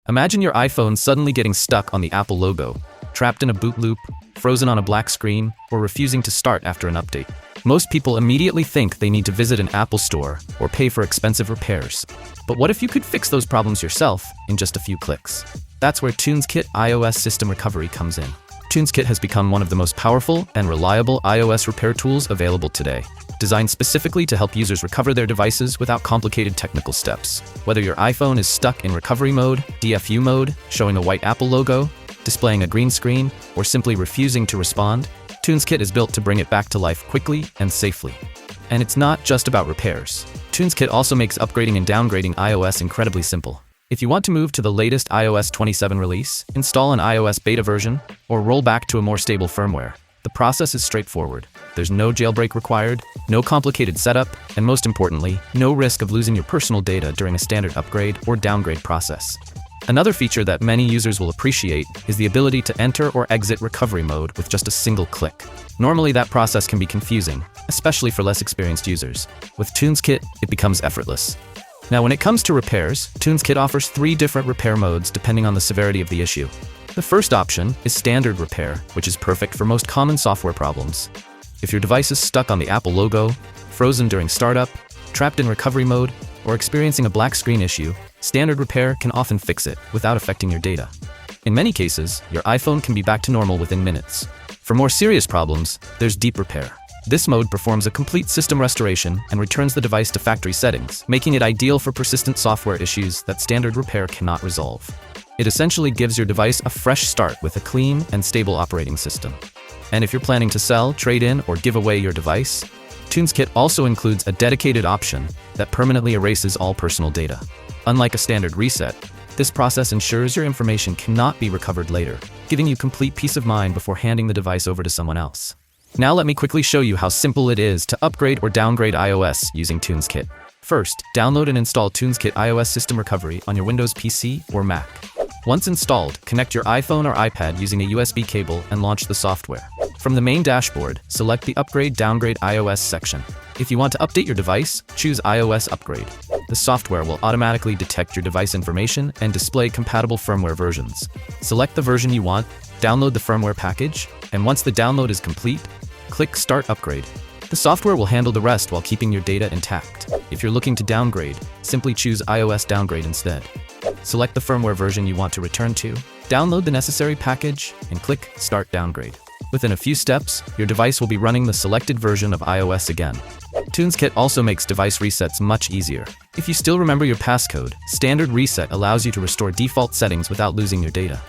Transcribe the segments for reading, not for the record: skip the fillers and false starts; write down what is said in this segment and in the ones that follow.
Imagine your iPhone suddenly getting stuck on the Apple logo, trapped in a boot loop, frozen on a black screen, or refusing to start after an update. Most people immediately think they need to visit an Apple store or pay for expensive repairs. But what if you could fix those problems yourself in just a few clicks? That's where TUNSKIT iOS System Recovery comes in. TUNSKIT has become one of the most powerful and reliable iOS repair tools available today, designed specifically to help users recover their devices without complicated technical steps. Whether your iPhone is stuck in recovery mode, DFU mode, showing a white Apple logo, displaying a green screen, or simply refusing to respond, TUNSKIT is built to bring it back to life quickly and safely. And it's not just about repairs. TUNSKIT also makes upgrading and downgrading iOS incredibly simple. If you want to move to the latest iOS 27 release, install an iOS beta version, or roll back to a more stable firmware, the process is straightforward. There's no jailbreak required, no complicated setup, and most importantly, no risk of losing your personal data during a standard upgrade or downgrade process. Another feature that many users will appreciate is the ability to enter or exit recovery mode with just a single click. Normally, that process can be confusing, especially for less experienced users. With TUNSKIT, it becomes effortless. Now, when it comes to repairs, TUNSKIT offers 3 different repair modes depending on the severity of the issue. The first option is standard repair, which is perfect for most common software problems. If your device is stuck on the Apple logo, frozen during startup, trapped in recovery mode, or experiencing a black screen issue, standard repair can often fix it without affecting your data. In many cases, your iPhone can be back to normal within minutes. For more serious problems, there's deep repair. This mode performs a complete system restoration and returns the device to factory settings, making it ideal for persistent software issues that standard repair cannot resolve. It essentially gives your device a fresh start with a clean and stable operating system. And if you're planning to sell, trade in, or give away your device, TUNSKIT also includes a dedicated option that permanently erases all personal data. Unlike a standard reset, this process ensures your information cannot be recovered later, giving you complete peace of mind before handing the device over to someone else. Now let me quickly show you how simple it is to upgrade or downgrade iOS using TUNSKIT. First, download and install TUNSKIT iOS System Recovery on your Windows PC or Mac. Once installed, connect your iPhone or iPad using a USB cable and launch the software. From the main dashboard, select the Upgrade Downgrade iOS section. If you want to update your device, choose iOS Upgrade. The software will automatically detect your device information and display compatible firmware versions. Select the version you want, download the firmware package, and once the download is complete, click Start Upgrade. The software will handle the rest while keeping your data intact. If you're looking to downgrade, simply choose iOS Downgrade instead. Select the firmware version you want to return to, download the necessary package, and click Start Downgrade. Within a few steps, your device will be running the selected version of iOS again. TUNSKIT also makes device resets much easier. If you still remember your passcode, Standard Reset allows you to restore default settings without losing your data.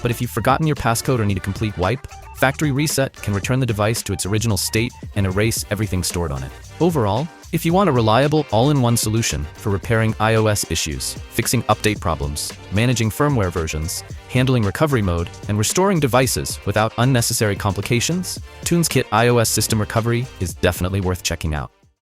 But if you've forgotten your passcode or need a complete wipe, Factory Reset can return the device to its original state and erase everything stored on it. Overall, if you want a reliable, all-in-one solution for repairing iOS issues, fixing update problems, managing firmware versions, handling recovery mode, and restoring devices without unnecessary complications, TUNSKIT iOS System Recovery is definitely worth checking out.